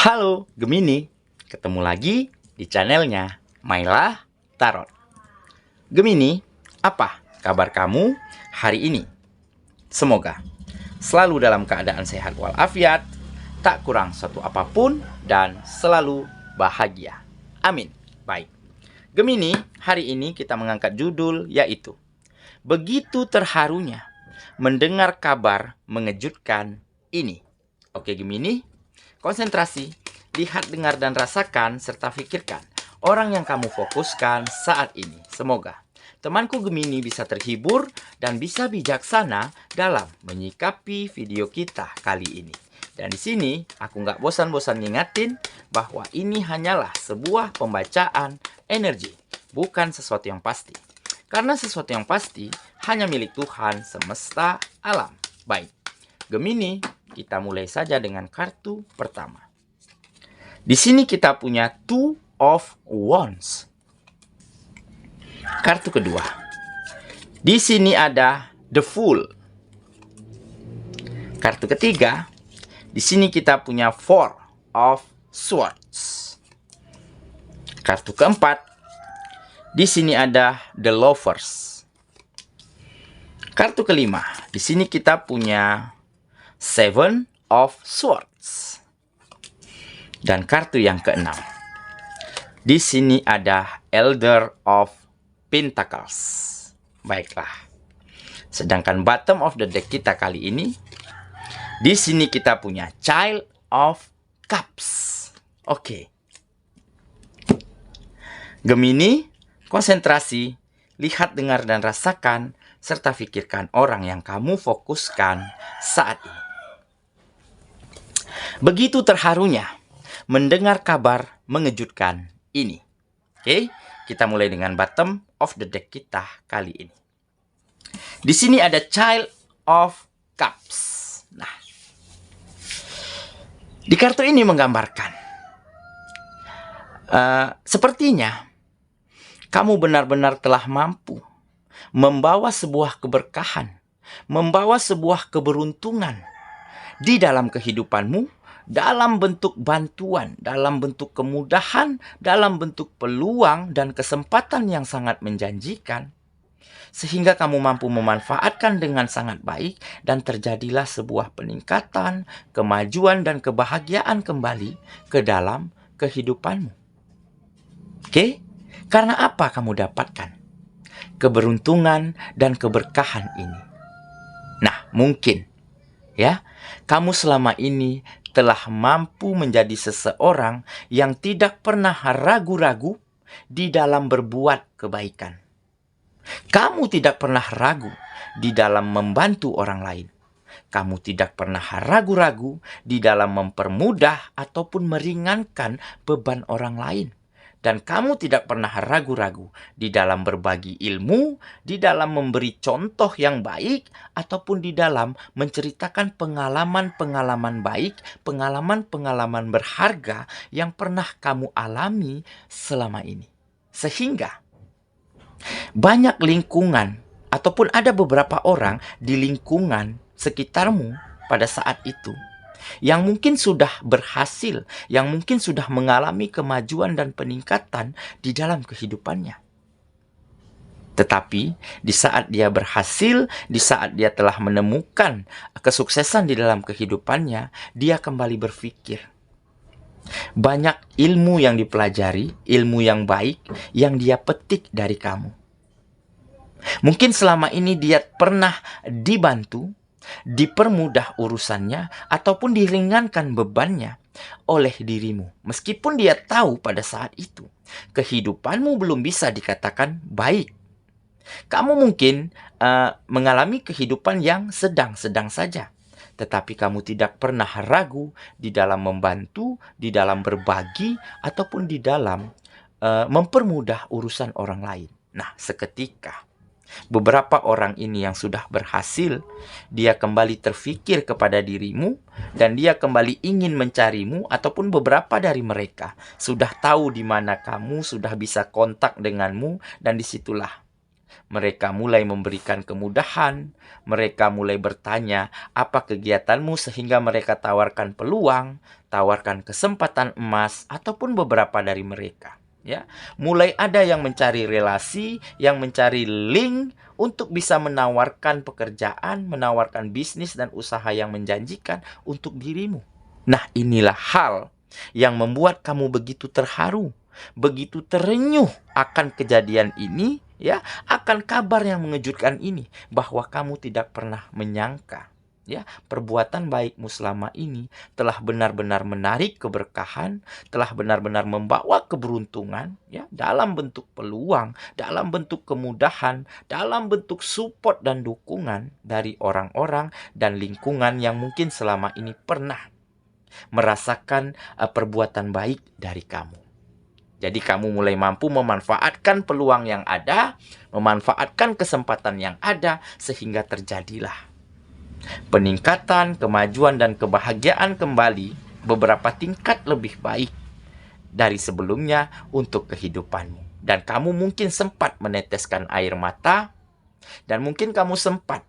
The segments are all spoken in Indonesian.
Halo Gemini, ketemu lagi di channelnya Mylah Tarot. Gemini, apa kabar kamu hari ini? Semoga selalu dalam keadaan sehat walafiat, tak kurang suatu apapun, dan selalu bahagia. Amin. Baik, Gemini, hari ini kita mengangkat judul yaitu Begitu terharunya mendengar kabar mengejutkan ini. Oke Gemini, konsentrasi, lihat, dengar, dan rasakan, serta pikirkan orang yang kamu fokuskan saat ini. Semoga temanku Gemini bisa terhibur dan bisa bijaksana dalam menyikapi video kita kali ini. Dan di sini aku nggak bosan-bosan ngingatin bahwa ini hanyalah sebuah pembacaan energi, bukan sesuatu yang pasti. Karena sesuatu yang pasti hanya milik Tuhan semesta alam. Baik, Gemini, kita mulai saja dengan kartu pertama. Di sini kita punya Two of Wands. Kartu kedua. Di sini ada The Fool. Kartu ketiga. Di sini kita punya Four of Swords. Kartu keempat. Di sini ada The Lovers. Kartu kelima. Di sini kita punya Seven of Swords. Dan kartu yang keenam. Di sini ada Elder of Pentacles. Baiklah. Sedangkan bottom of the deck kita kali ini, di sini kita punya Child of Cups. Oke. Gemini, konsentrasi, lihat, dengar, dan rasakan, serta pikirkan orang yang kamu fokuskan saat ini. Begitu terharunya mendengar kabar mengejutkan ini. Oke, kita mulai dengan bottom of the deck kita kali ini. Di sini ada Child of Cups. Nah, di kartu ini menggambarkan sepertinya kamu benar-benar telah mampu membawa sebuah keberkahan, membawa sebuah keberuntungan di dalam kehidupanmu, dalam bentuk bantuan, dalam bentuk kemudahan, dalam bentuk peluang dan kesempatan yang sangat menjanjikan, sehingga kamu mampu memanfaatkan dengan sangat baik dan terjadilah sebuah peningkatan, kemajuan, dan kebahagiaan kembali ke dalam kehidupanmu. Oke? Karena apa kamu dapatkan keberuntungan dan keberkahan ini? Nah, mungkin ya, kamu selama ini telah mampu menjadi seseorang yang tidak pernah ragu-ragu di dalam berbuat kebaikan. Kamu tidak pernah ragu di dalam membantu orang lain. Kamu tidak pernah ragu-ragu di dalam mempermudah ataupun meringankan beban orang lain. Dan kamu tidak pernah ragu-ragu di dalam berbagi ilmu, di dalam memberi contoh yang baik, ataupun di dalam menceritakan pengalaman-pengalaman baik, pengalaman-pengalaman berharga yang pernah kamu alami selama ini. Sehingga banyak lingkungan, ataupun ada beberapa orang di lingkungan sekitarmu pada saat itu yang mungkin sudah berhasil, yang mungkin sudah mengalami kemajuan dan peningkatan di dalam kehidupannya. Tetapi di saat dia berhasil, di saat dia telah menemukan kesuksesan di dalam kehidupannya, dia kembali berpikir. Banyak ilmu yang dipelajari, ilmu yang baik yang dia petik dari kamu. Mungkin selama ini dia pernah dibantu, dipermudah urusannya, ataupun diringankan bebannya oleh dirimu. Meskipun dia tahu pada saat itu kehidupanmu belum bisa dikatakan baik. Kamu mungkin mengalami kehidupan yang sedang-sedang saja. Tetapi kamu tidak pernah ragu di dalam membantu, di dalam berbagi, ataupun di dalam mempermudah urusan orang lain. Nah, seketika beberapa orang ini yang sudah berhasil, dia kembali terfikir kepada dirimu dan dia kembali ingin mencarimu, ataupun beberapa dari mereka sudah tahu di mana kamu, sudah bisa kontak denganmu, dan disitulah Mereka mulai memberikan kemudahan. Mereka mulai bertanya, apa kegiatanmu, sehingga mereka tawarkan peluang, tawarkan kesempatan emas, ataupun beberapa dari mereka. Ya, mulai ada yang mencari relasi, yang mencari link untuk bisa menawarkan pekerjaan, menawarkan bisnis dan usaha yang menjanjikan untuk dirimu. Nah, inilah hal yang membuat kamu begitu terharu, begitu terenyuh akan kejadian ini, ya, akan kabar yang mengejutkan ini, bahwa kamu tidak pernah menyangka, ya, perbuatan baikmu selama ini telah benar-benar menarik keberkahan, telah benar-benar membawa keberuntungan, ya, dalam bentuk peluang, dalam bentuk kemudahan, dalam bentuk support dan dukungan dari orang-orang dan lingkungan yang mungkin selama ini pernah merasakan perbuatan baik dari kamu. Jadi kamu mulai mampu memanfaatkan peluang yang ada, memanfaatkan kesempatan yang ada, sehingga terjadilah peningkatan, kemajuan, dan kebahagiaan kembali beberapa tingkat lebih baik dari sebelumnya untuk kehidupanmu. Dan kamu mungkin sempat meneteskan air mata, dan mungkin kamu sempat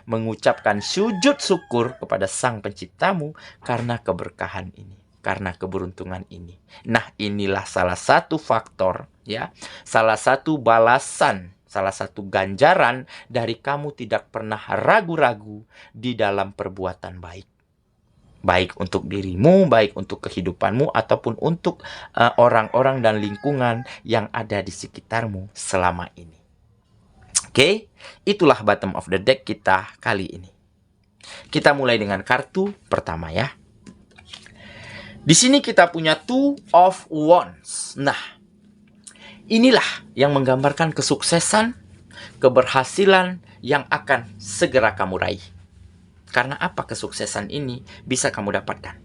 mengucapkan sujud syukur kepada Sang Penciptamu karena keberkahan ini, karena keberuntungan ini. Nah, inilah salah satu faktor, ya, salah satu balasan, salah satu ganjaran dari kamu tidak pernah ragu-ragu di dalam perbuatan baik. Baik untuk dirimu, baik untuk kehidupanmu, ataupun untuk orang-orang dan lingkungan yang ada di sekitarmu selama ini. Oke, itulah bottom of the deck kita kali ini. Kita mulai dengan kartu pertama, ya. Di sini kita punya Two of Wands. Nah, inilah yang menggambarkan kesuksesan, keberhasilan yang akan segera kamu raih. Karena apa kesuksesan ini bisa kamu dapatkan?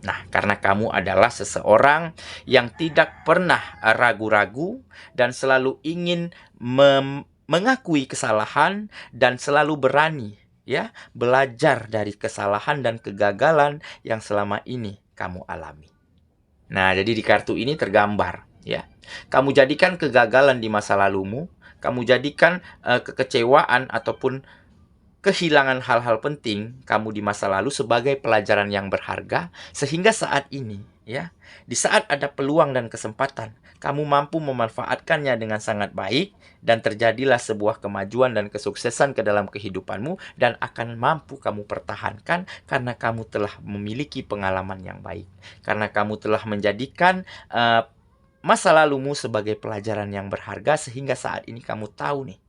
Nah, karena kamu adalah seseorang yang tidak pernah ragu-ragu dan selalu ingin mengakui kesalahan dan selalu berani, ya, belajar dari kesalahan dan kegagalan yang selama ini kamu alami. Nah, jadi di kartu ini tergambar, ya. Kamu jadikan kegagalan di masa lalumu, kamu jadikan kekecewaan ataupun kehilangan hal-hal penting kamu di masa lalu sebagai pelajaran yang berharga, sehingga saat ini, ya, di saat ada peluang dan kesempatan, kamu mampu memanfaatkannya dengan sangat baik, dan terjadilah sebuah kemajuan dan kesuksesan ke dalam kehidupanmu, dan akan mampu kamu pertahankan karena kamu telah memiliki pengalaman yang baik, karena kamu telah menjadikan masa lalumu sebagai pelajaran yang berharga, sehingga saat ini kamu tahu nih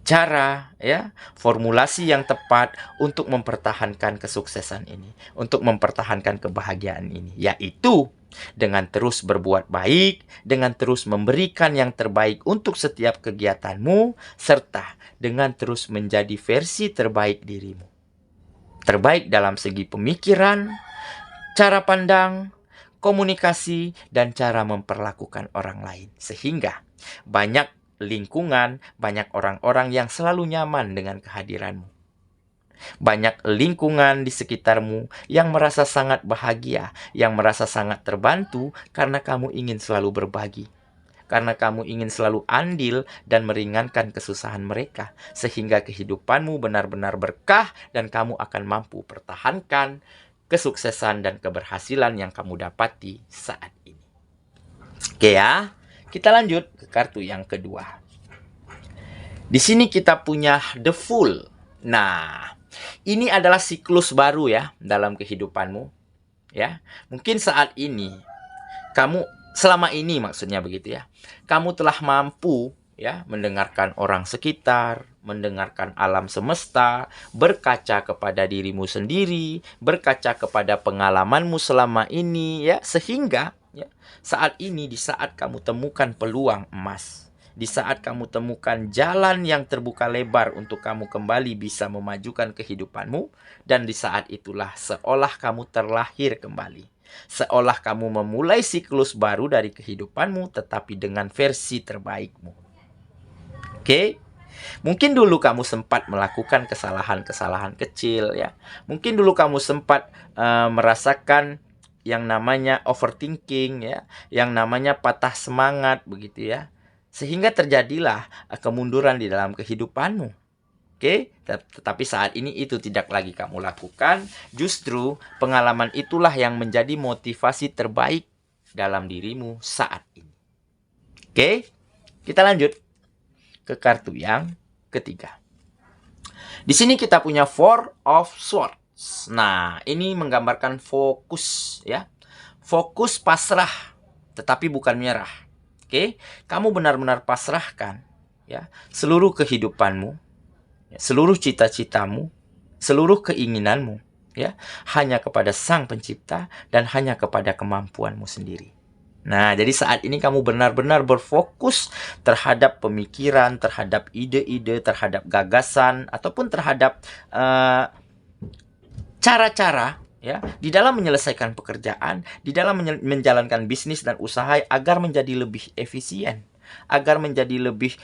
cara, ya, formulasi yang tepat untuk mempertahankan kesuksesan ini, untuk mempertahankan kebahagiaan ini, yaitu dengan terus berbuat baik, dengan terus memberikan yang terbaik untuk setiap kegiatanmu, serta dengan terus menjadi versi terbaik dirimu. Terbaik dalam segi pemikiran, cara pandang, komunikasi, dan cara memperlakukan orang lain, sehingga banyak lingkungan, banyak orang-orang yang selalu nyaman dengan kehadiranmu. Banyak lingkungan di sekitarmu yang merasa sangat bahagia, yang merasa sangat terbantu karena kamu ingin selalu berbagi. Karena kamu ingin selalu andil dan meringankan kesusahan mereka, sehingga kehidupanmu benar-benar berkah dan kamu akan mampu pertahankan kesuksesan dan keberhasilan yang kamu dapati saat ini. Oke, ya. Kita lanjut ke kartu yang kedua. Di sini kita punya The Fool. Nah, ini adalah siklus baru, ya, dalam kehidupanmu, ya. Mungkin saat ini kamu, selama ini maksudnya begitu, ya, kamu telah mampu, ya, mendengarkan orang sekitar, mendengarkan alam semesta, berkaca kepada dirimu sendiri, berkaca kepada pengalamanmu selama ini, ya, sehingga, ya, saat ini, di saat kamu temukan peluang emas, di saat kamu temukan jalan yang terbuka lebar untuk kamu kembali bisa memajukan kehidupanmu, dan di saat itulah seolah kamu terlahir kembali, seolah kamu memulai siklus baru dari kehidupanmu, tetapi dengan versi terbaikmu. Oke? Mungkin dulu kamu sempat melakukan kesalahan-kesalahan kecil, ya. Mungkin dulu kamu sempat merasakan yang namanya overthinking, ya, yang namanya patah semangat, begitu, ya. Sehingga terjadilah kemunduran di dalam kehidupanmu. Oke, tetapi saat ini itu tidak lagi kamu lakukan. Justru pengalaman itulah yang menjadi motivasi terbaik dalam dirimu saat ini. Oke, kita lanjut ke kartu yang ketiga. Di sini kita punya Four of Swords. Nah, ini menggambarkan fokus ya. Fokus pasrah, tetapi bukan menyerah. Oke, kamu benar-benar pasrahkan ya seluruh kehidupanmu, ya, seluruh cita-citamu, seluruh keinginanmu ya hanya kepada Sang Pencipta dan hanya kepada kemampuanmu sendiri. Nah, jadi saat ini kamu benar-benar berfokus terhadap pemikiran, terhadap ide-ide, terhadap gagasan, ataupun terhadap cara-cara ya di dalam menyelesaikan pekerjaan, di dalam menjalankan bisnis dan usaha agar menjadi lebih efisien, agar menjadi lebih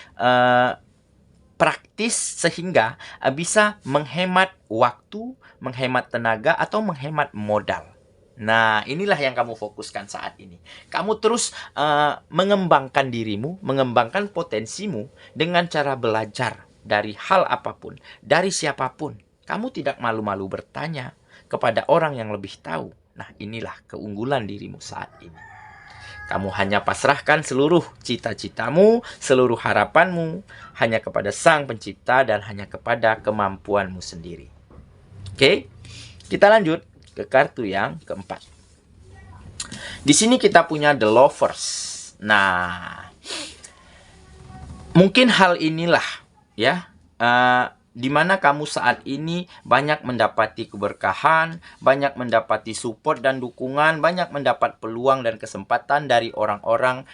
praktis sehingga bisa menghemat waktu, menghemat tenaga, atau menghemat modal. Nah, inilah yang kamu fokuskan saat ini. Kamu terus mengembangkan dirimu, mengembangkan potensimu dengan cara belajar dari hal apapun, dari siapapun. Kamu tidak malu-malu bertanya kepada orang yang lebih tahu. Nah, inilah keunggulan dirimu saat ini. Kamu hanya pasrahkan seluruh cita-citamu, seluruh harapanmu hanya kepada Sang Pencipta dan hanya kepada kemampuanmu sendiri. Oke, kita lanjut ke kartu yang keempat. Di sini kita punya The Lovers. Nah, mungkin hal inilah ya, di mana kamu saat ini banyak mendapati keberkahan, banyak mendapati support dan dukungan, banyak mendapat peluang dan kesempatan dari orang-orang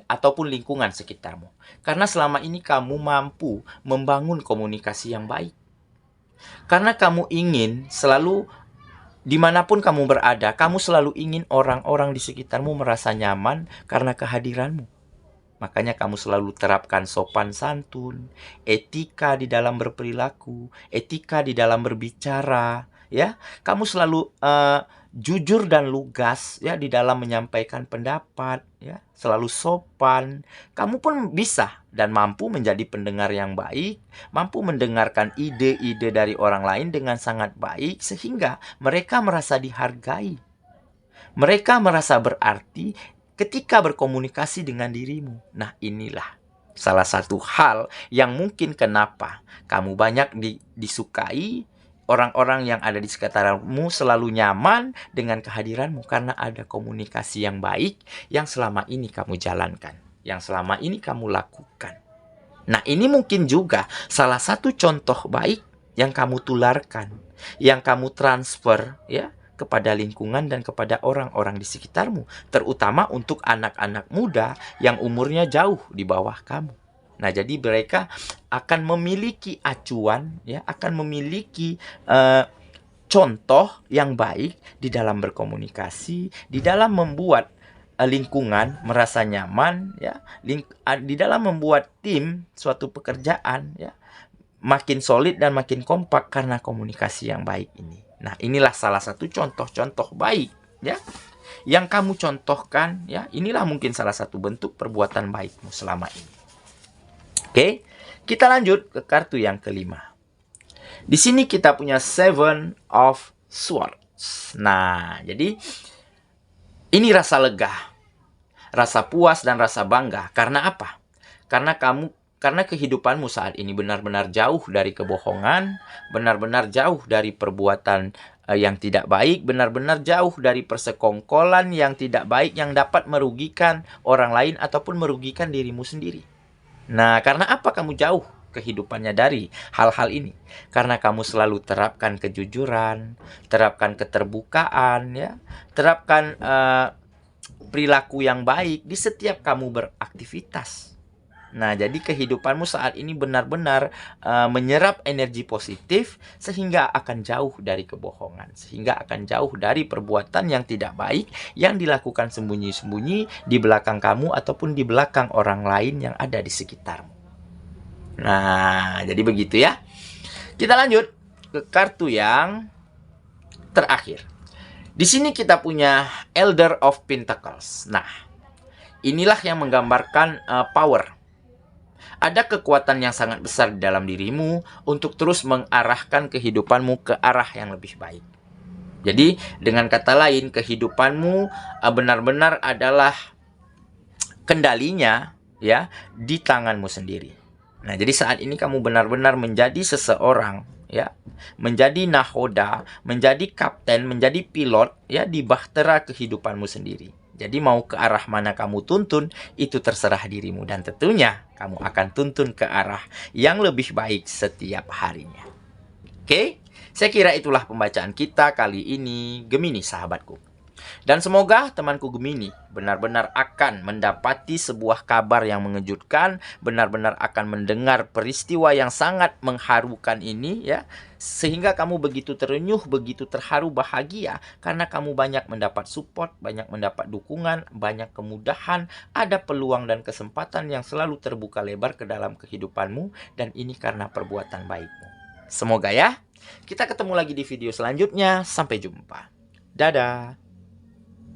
ataupun lingkungan sekitarmu. Karena selama ini kamu mampu membangun komunikasi yang baik. Karena kamu ingin selalu dimanapun kamu berada, kamu selalu ingin orang-orang di sekitarmu merasa nyaman karena kehadiranmu. Makanya kamu selalu terapkan sopan santun, etika di dalam berperilaku, etika di dalam berbicara, ya. Kamu selalu jujur dan lugas ya di dalam menyampaikan pendapat, ya. Selalu sopan. Kamu pun bisa dan mampu menjadi pendengar yang baik, mampu mendengarkan ide-ide dari orang lain dengan sangat baik sehingga mereka merasa dihargai. Mereka merasa berarti ketika berkomunikasi dengan dirimu. Nah, inilah salah satu hal yang mungkin kenapa kamu banyak disukai, orang-orang yang ada di sekitarmu selalu nyaman dengan kehadiranmu karena ada komunikasi yang baik yang selama ini kamu jalankan, yang selama ini kamu lakukan. Nah, ini mungkin juga salah satu contoh baik yang kamu tularkan, yang kamu transfer ya kepada lingkungan dan kepada orang-orang di sekitarmu, terutama untuk anak-anak muda yang umurnya jauh di bawah kamu. Nah, jadi mereka akan memiliki acuan, ya, akan memiliki contoh yang baik di dalam berkomunikasi, di dalam membuat lingkungan merasa nyaman, ya, di dalam membuat tim suatu pekerjaan, ya, makin solid dan makin kompak karena komunikasi yang baik ini. Nah, inilah salah satu contoh-contoh baik ya yang kamu contohkan ya. Inilah mungkin salah satu bentuk perbuatan baikmu selama ini. Oke, kita lanjut ke kartu yang kelima. Di sini kita punya Seven of Swords. Nah, jadi ini rasa lega, rasa puas dan rasa bangga. Karena apa? Karena kehidupanmu saat ini benar-benar jauh dari kebohongan, benar-benar jauh dari perbuatan yang tidak baik, benar-benar jauh dari persekongkolan yang tidak baik yang dapat merugikan orang lain ataupun merugikan dirimu sendiri. Nah, karena apa kamu jauh kehidupannya dari hal-hal ini? Karena kamu selalu terapkan kejujuran, terapkan keterbukaan, ya, terapkan perilaku yang baik di setiap kamu beraktivitas. Nah, jadi kehidupanmu saat ini benar-benar menyerap energi positif sehingga akan jauh dari kebohongan, sehingga akan jauh dari perbuatan yang tidak baik yang dilakukan sembunyi-sembunyi di belakang kamu ataupun di belakang orang lain yang ada di sekitarmu. Nah, jadi begitu ya. Kita lanjut ke kartu yang terakhir. Di sini kita punya Elder of Pentacles. Nah, inilah yang menggambarkan power. Ada kekuatan yang sangat besar di dalam dirimu untuk terus mengarahkan kehidupanmu ke arah yang lebih baik. Jadi, dengan kata lain, kehidupanmu benar-benar adalah kendalinya ya di tanganmu sendiri. Nah, jadi saat ini kamu benar-benar menjadi seseorang ya, menjadi nahoda, menjadi kapten, menjadi pilot ya di bahtera kehidupanmu sendiri. Jadi mau ke arah mana kamu tuntun, itu terserah dirimu. Dan tentunya kamu akan tuntun ke arah yang lebih baik setiap harinya. Oke? Saya kira itulah pembacaan kita kali ini, Gemini sahabatku. Dan semoga temanku Gemini benar-benar akan mendapati sebuah kabar yang mengejutkan, benar-benar akan mendengar peristiwa yang sangat mengharukan ini ya, sehingga kamu begitu terenyuh, begitu terharu, bahagia karena kamu banyak mendapat support, banyak mendapat dukungan, banyak kemudahan, ada peluang dan kesempatan yang selalu terbuka lebar ke dalam kehidupanmu, dan ini karena perbuatan baikmu. Semoga ya. Kita ketemu lagi di video selanjutnya. Sampai jumpa. Dadah.